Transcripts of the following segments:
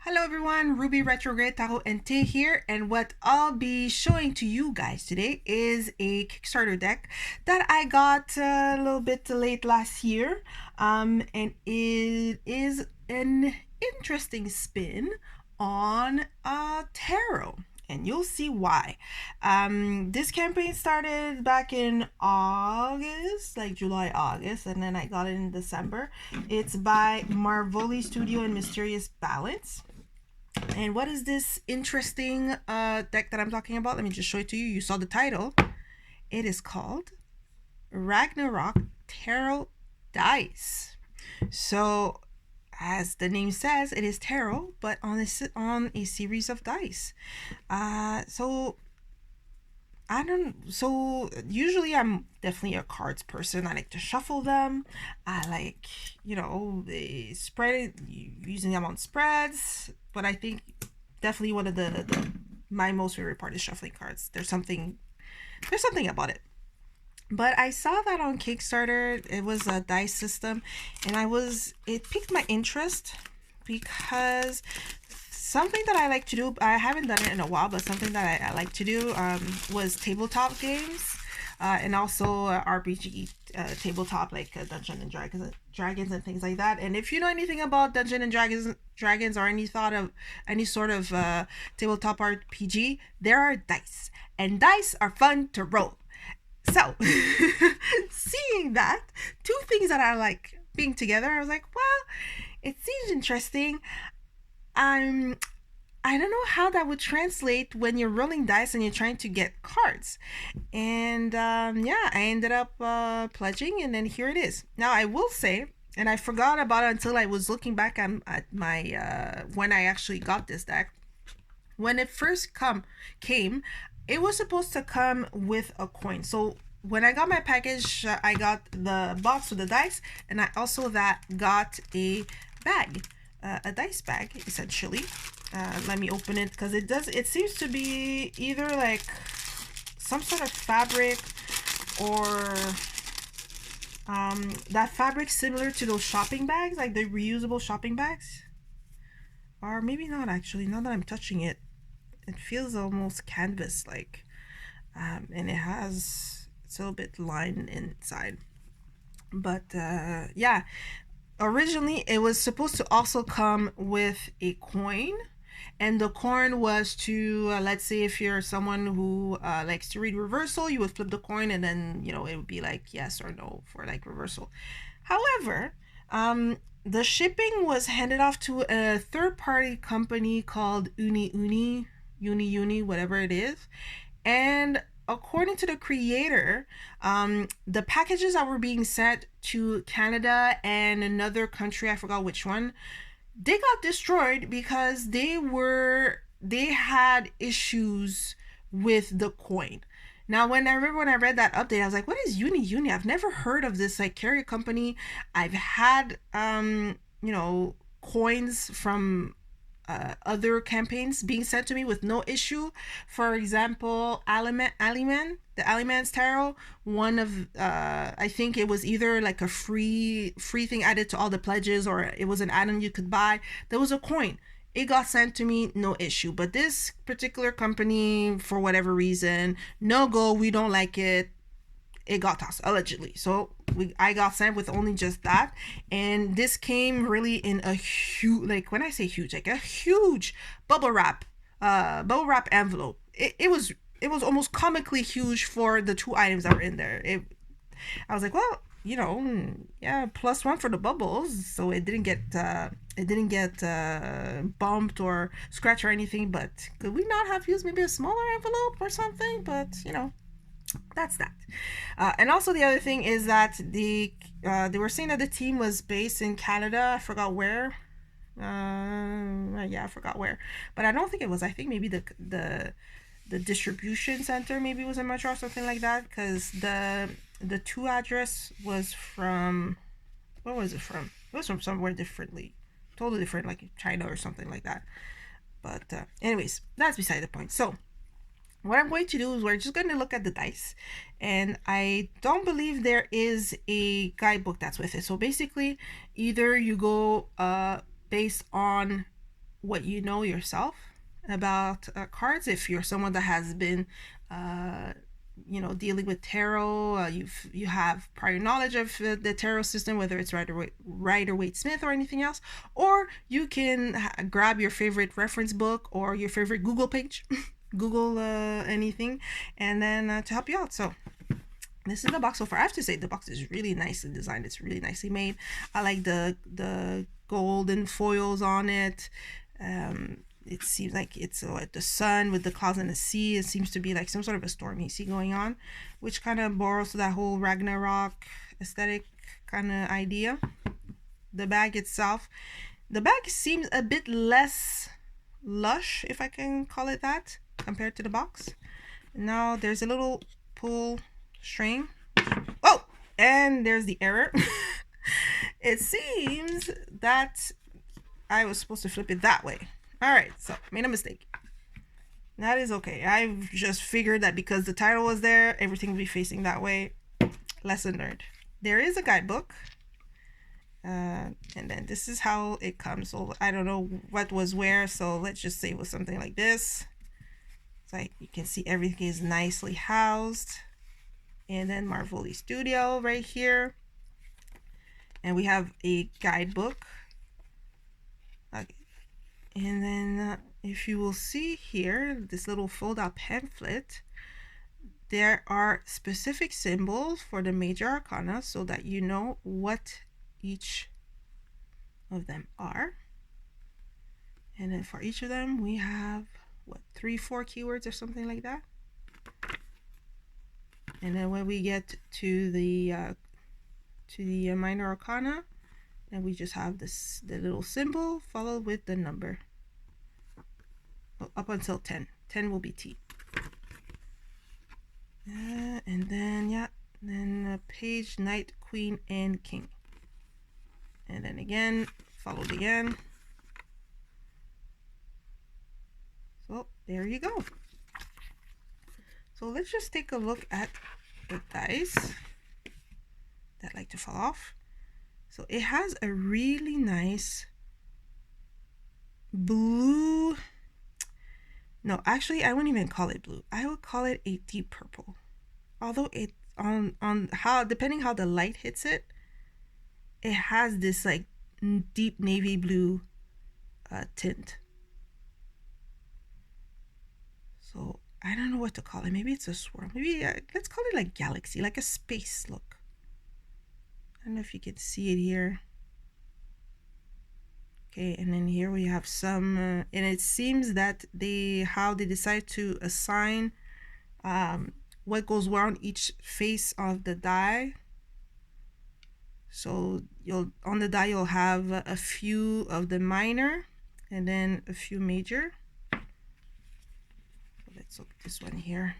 Hello everyone, Ruby Retrograde Tarot and Tay here, and what I'll be showing to you guys today is a Kickstarter deck that I got a little bit late last year, and it is an interesting spin on tarot. And you'll see why. This campaign started back in August, like July, August, and then I got it in December. It's by Marvoli Studio and Mysterious Balance. And what is this interesting deck that I'm talking about? Let me just show it to you. You saw the title. It is called Ragnarok Tarot Dice. So, as the name says, it is tarot, but on a series of dice. So usually I'm definitely a cards person. I like to shuffle them. I like, they using them on spreads. But I think definitely one of my most favorite part is shuffling cards. There's something about it. But I saw that on Kickstarter. It was a dice system, and it piqued my interest because something that I like to do, I haven't done it in a while, but something that I like to do was tabletop games, and also RPG tabletop, like Dungeons and Dragons and things like that. And if you know anything about Dungeons and Dragons or any sort of tabletop RPG, there are dice, and dice are fun to roll. So, seeing that, two things that I like being together, I was like, well, it seems interesting. I don't know how that would translate when you're rolling dice and you're trying to get cards. And I ended up pledging, and then here it is. Now, I will say, and I forgot about it until I was looking back at my when I actually got this deck. When it first came, it was supposed to come with a coin. So when I got my package, I got the box with the dice, and I also got a bag, a dice bag, essentially. Let me open it, because it seems to be either like some sort of fabric or that fabric similar to those shopping bags, like the reusable shopping bags. Or maybe not, actually. Now that I'm touching it, it feels almost canvas like, and it's a little bit lined inside. But originally it was supposed to also come with a coin, and the coin was to let's say if you're someone who likes to read reversal, you would flip the coin, and then it would be like yes or no for like reversal. However, the shipping was handed off to a third-party company called Uni, whatever it is. And according to the creator, the packages that were being sent to Canada and another country, I forgot which one, they got destroyed because they had issues with the coin. Now, when I read that update, I was like, what is Uni? I've never heard of this like carrier company. I've had coins from other campaigns being sent to me with no issue. For example, the Aliman's Tarot, one of I think it was either like a free thing added to all the pledges, or it was an add-on you could buy. There was a coin. It got sent to me, no issue. But this particular company, for whatever reason, no go, we don't like it. It got tossed, allegedly. So I got sent with only just that, and this came really in a huge, like when I say huge, like a huge bubble wrap envelope. It was almost comically huge for the two items that were in there. I was like, well, +1 for the bubbles, so it didn't get bumped or scratched or anything. But could we not have used maybe a smaller envelope or something? But that's that. And also the other thing is that they were saying that the team was based in Canada. I forgot where. I forgot where, but I don't think it was. I think maybe the distribution center maybe was in Montreal or something like that, because the two address was from, where was it from? It was from somewhere totally different, like China or something like that. But anyways, that's beside the point. So what I'm going to do is we're just going to look at the dice, and I don't believe there is a guidebook that's with it. So basically, either you go based on what you know yourself about cards. If you're someone that has been dealing with tarot, you have prior knowledge of the tarot system, whether it's Rider-Waite-Smith or anything else, or you can grab your favorite reference book or your favorite Google page, Google anything, and then to help you out. So this is the box so far. I have to say the box is really nicely designed. It's really nicely made. I like the golden foils on it. It seems like it's like the sun with the clouds and the sea. It seems to be like some sort of a stormy sea going on, which kind of borrows that whole Ragnarok aesthetic kind of idea. The bag itself, the bag seems a bit less lush, if I can call it that, compared to the box. Now there's a little pull string. Oh, and there's the error. It seems that I was supposed to flip it that way. All right, so made a mistake. That is okay. I've just figured that because the title was there, everything will be facing that way. Lesson learned. There is a guidebook. And then this is how it comes. So I don't know what was where, so let's just say it was something like this. So you can see everything is nicely housed. And then Marvoli Studio right here. And we have a guidebook. Okay. And then if you will see here, this little fold-out pamphlet, there are specific symbols for the major arcana so that you know what each of them are. And then for each of them, we have, what, 3-4 keywords or something like that. And then when we get to the minor arcana, then we just have the little symbol followed with the number. Well, up until 10. 10 will be T. And then, yeah, then page, knight, queen, and king. And then again, followed again. So there you go. So let's just take a look at the dice that like to fall off. So it has a really nice blue. No, actually, I wouldn't even call it blue. I would call it a deep purple. Although it on how, depending how the light hits it, it has this like deep navy blue tint. So I don't know what to call it. Maybe it's a swirl. Maybe let's call it like galaxy, like a space look. I don't know if you can see it here. Okay, and then here we have some, and it seems that how they decide to assign what goes where on each face of the die. So on the die you'll have a few of the minor and then a few major. So let's look at this one here.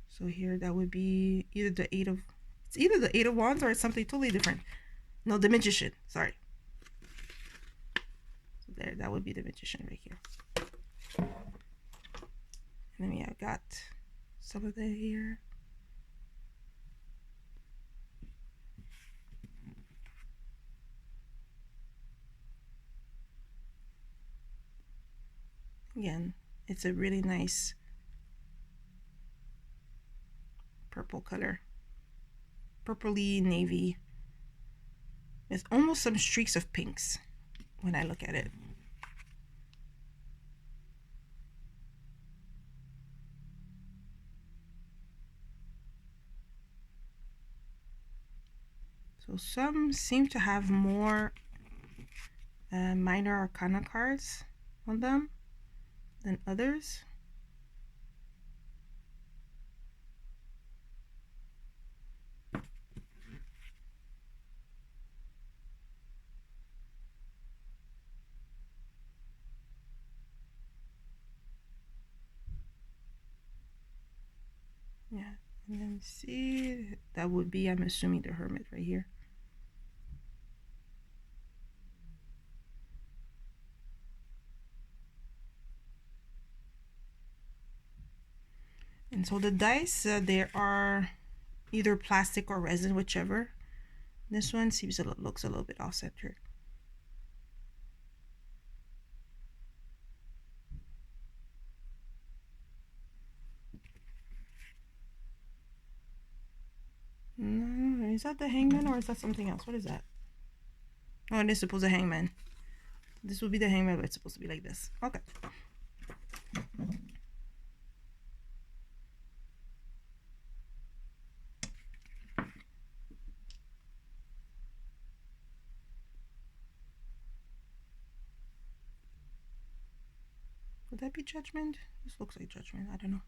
So here that would be either the Eight of Wands or it's something totally different. No, the Magician, sorry. So there, that would be the Magician right here. And then we have got some of that here. Again, it's a really nice purple color. Purpley navy. There's almost some streaks of pinks when I look at it. So some seem to have more minor arcana cards on them than others. Yeah, and then see, that would be, I'm assuming, the Hermit right here. And so the dice, there are either plastic or resin, whichever. This one seems looks a little bit off-centered. Is that the hangman or is that something else? What is that? Oh, it is supposed to hangman. This would be the hangman, but it's supposed to be like this. Okay. Would that be judgment? This looks like judgment. I don't know.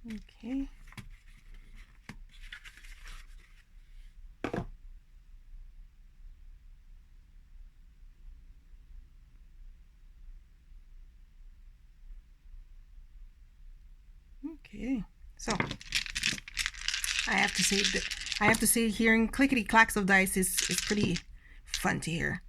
Okay. Okay. So I have to say hearing clickety clacks of dice is pretty fun to hear.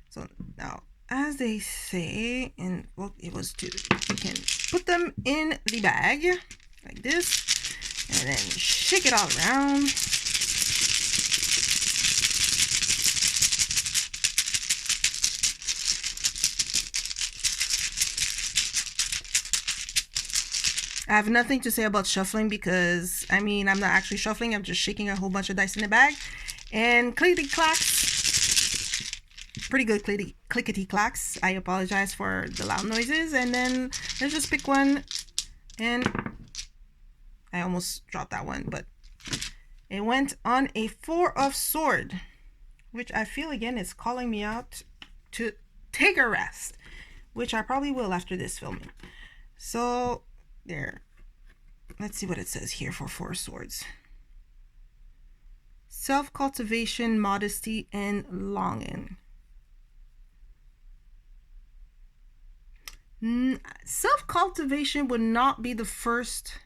So now, as they say, and well, it was to, you can put them in the bag like this, and then shake it all around. I have nothing to say about shuffling because, I mean, I'm not actually shuffling. I'm just shaking a whole bunch of dice in the bag. And clickety clacks. Pretty good clickety clacks. I apologize for the loud noises. And then let's just pick one. And I almost dropped that one, but it went on a 4 of Swords, which I feel again is calling me out to take a rest, which I probably will after this filming. So there. Let's see what it says here for 4 swords. Self-cultivation, modesty, and longing. Self-cultivation would not be the first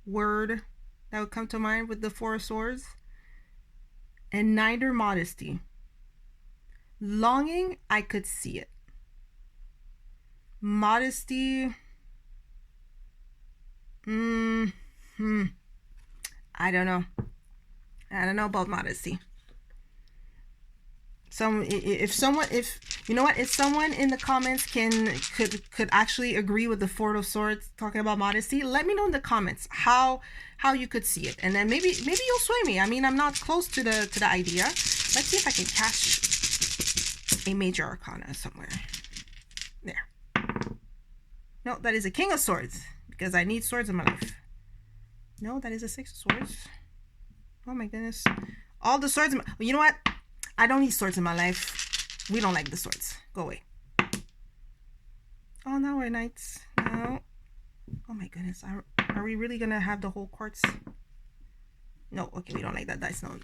word that would come to mind with the 4 of swords. And neither modesty. Longing, I could see it. Modesty, I don't know. I don't know about modesty. If someone in the comments could actually agree with the 4 of Swords talking about modesty, let me know in the comments how you could see it, and then maybe you'll sway me. I mean, I'm not close to the idea. Let's see if I can catch a major arcana somewhere. There. No, that is a King of Swords, because I need swords in my life. No, that is a 6 of Swords. Oh my goodness. All the swords in my... Well, you know what? I don't need swords in my life. We don't like the swords. Go away. Oh, now we're knights. No. Oh my goodness. Are we really going to have the whole quartz? No. Okay, we don't like that dice. No.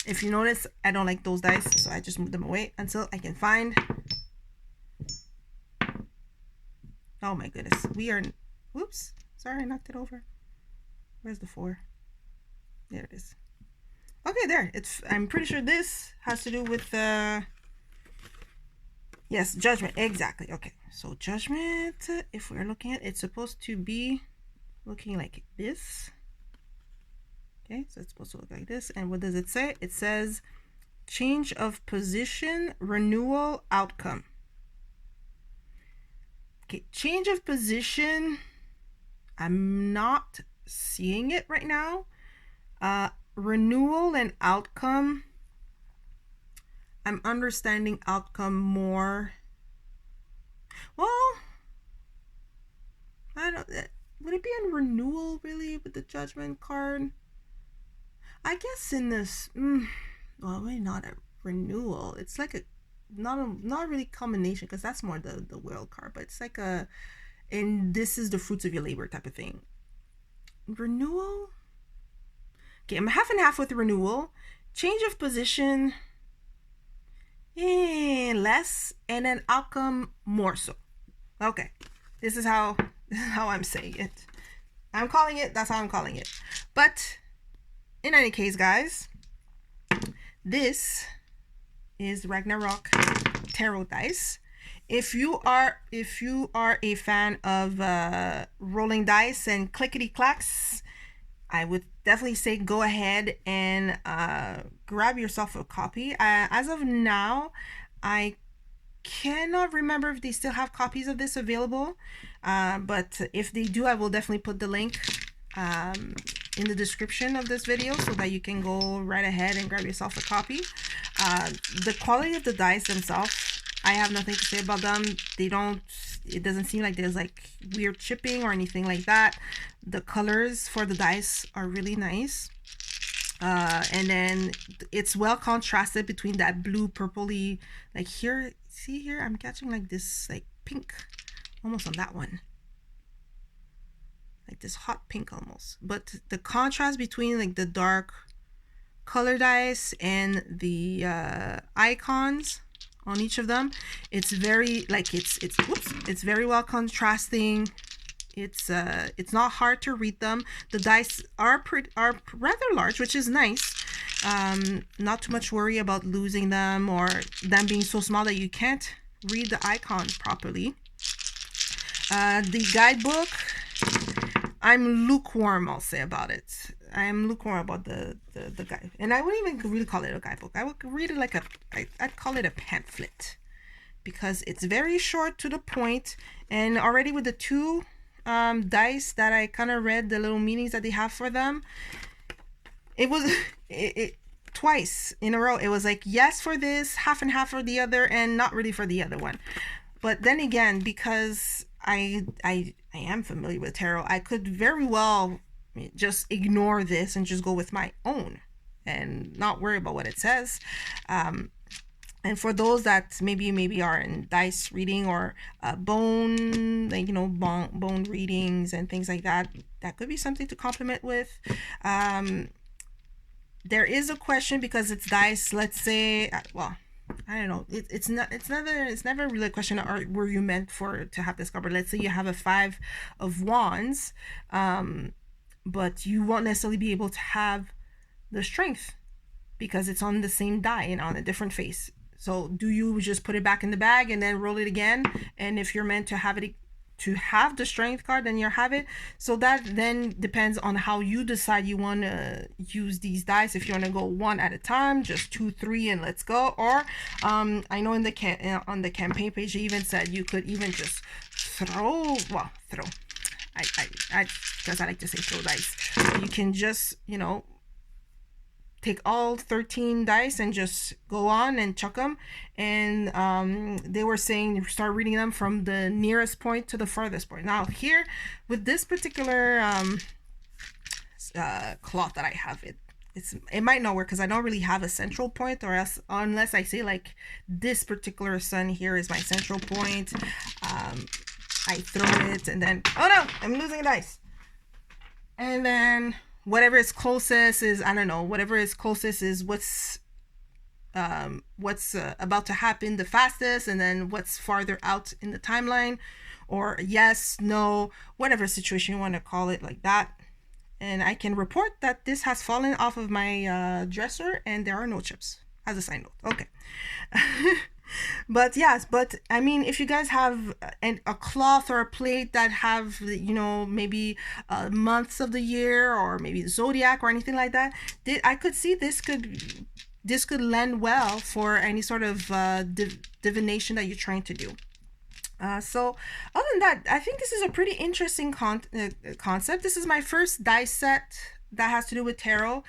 If you notice, I don't like those dice, so I just move them away until I can find... Oh my goodness. We are... Whoops. Sorry, I knocked it over. Where's the 4? There it is. Okay, there. I'm pretty sure this has to do with yes, judgment. Exactly. Okay. So judgment, if we're looking at it's supposed to be looking like this. Okay, so it's supposed to look like this. And what does it say? It says change of position, renewal, outcome. Okay, change of position. I'm not seeing it right now. Renewal and outcome. I'm understanding outcome more. Well, I don't. Would it be in renewal really with the judgment card? I guess in this. Well, maybe not a renewal. It's like a not really combination, because that's more the world card. But it's like a, and this is the fruits of your labor type of thing. Renewal. Okay, I'm half and half with renewal. Change of position, and less, and then outcome more so. Okay, this is how I'm saying it. I'm calling it. That's how I'm calling it. But in any case, guys, this is Ragnarok Tarot Dice. If you are a fan of rolling dice and clickety clacks, I would definitely say go ahead and grab yourself a copy. As of now, I cannot remember if they still have copies of this available, but if they do, I will definitely put the link in the description of this video so that you can go right ahead and grab yourself a copy. The quality of the dice themselves, I have nothing to say about them. It doesn't seem like there's like weird chipping or anything like that. The colors for the dice are really nice. And then it's well contrasted between that blue purpley, like here, see here, I'm catching like this like pink almost on that one, like this hot pink almost, but the contrast between like the dark color dice and the icons on each of them, it's very like it's very well contrasting. It's not hard to read them. The dice are rather large, which is nice. Not too much worry about losing them or them being so small that you can't read the icons properly. The guidebook, I'm lukewarm, I'll say about it. I'm lukewarm about the guide, and I wouldn't even really call it a guidebook. I would read it like I'd call it a pamphlet, because it's very short to the point, and already with the two dice that I kind of read the little meanings that they have for them, it was twice in a row it was like yes for this, half and half for the other, and not really for the other one. But then again, because I am familiar with tarot, I could very well just ignore this and just go with my own and not worry about what it says. And for those that maybe are in dice reading or bone, like, bone readings and things like that, that could be something to complement with. There is a question, because it's dice. Let's say, well, I don't know. It's never really a question. Or were you meant to have this covered? Let's say you have a 5 of Wands, but you won't necessarily be able to have the strength because it's on the same die and on a different face. So do you just put it back in the bag and then roll it again? And if you're meant to have the strength card, then you have it. So that then depends on how you decide you want to use these dice. If you want to go one at a time, just 2, 3, and let's go. Or I know on the campaign page, they even said you could even just throw. I because I like to say throw dice. So you can just take all 13 dice and just go on and chuck them. And they were saying start reading them from the nearest point to the farthest point. Now here with this particular cloth that I have, it might not work because I don't really have a central point, or else unless I say like this particular sun here is my central point, I throw it and then, oh no, I'm losing a dice. And then whatever is closest is, I don't know, whatever is closest is what's about to happen the fastest, and then what's farther out in the timeline, or yes, no, whatever situation you want to call it, like that. And I can report that this has fallen off of my dresser and there are no chips, as a side note. Okay. But yes, I mean, if you guys have a cloth or a plate that have, maybe months of the year, or maybe the zodiac or anything like that, I could see this could lend well for any sort of divination that you're trying to do. So other than that, I think this is a pretty interesting concept. This is my first dice set that has to do with tarot.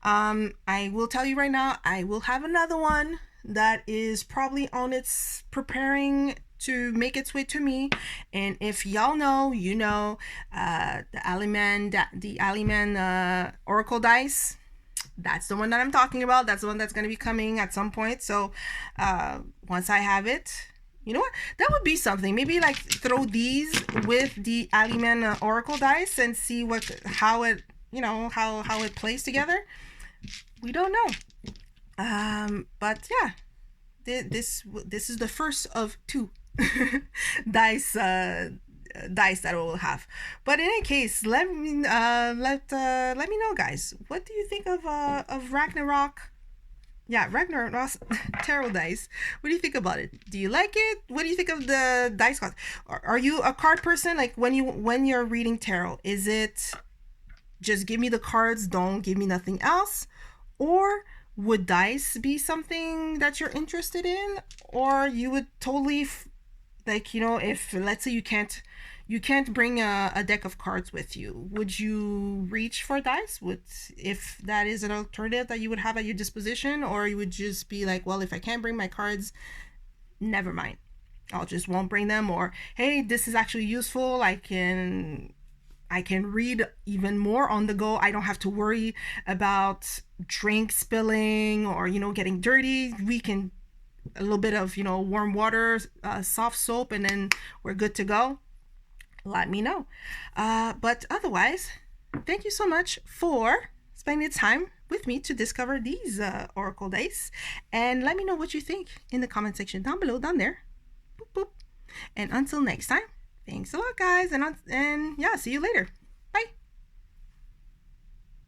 I will tell you right now, I will have another one that is probably on its preparing to make its way to me. And if y'all know, the Aliman Oracle dice, that's the one that I'm talking about. That's the one that's going to be coming at some point. So once I have it, you know what, that would be something. Maybe like throw these with the Aliman Oracle dice and see how it plays together. We don't know. But yeah, this is the first of 2 dice that we'll have. But in any case, let me know, guys, what do you think of Ragnarok? Yeah, Ragnarok Tarot Dice. What do you think about it? Do you like it? What do you think of the dice cards? Are you a card person? Like when you're reading tarot, is it just give me the cards, don't give me nothing else? Or would dice be something that you're interested in? Or you would totally like, you know, if let's say you can't bring a deck of cards with you, would you reach for dice? Would, if that is an alternative that you would have at your disposition? Or you would just be like, well, if I can't bring my cards, never mind, I'll just won't bring them? Or hey, this is actually useful, I can read even more on the go. I don't have to worry about drink spilling or, you know, getting dirty. We can, a little bit of, you know, warm water, soft soap, and then we're good to go. Let me know. But otherwise, thank you so much for spending the time with me to discover these Oracle dice. And let me know what you think in the comment section down below, down there. Boop, boop. And until next time, thanks a lot, guys. And yeah, see you later.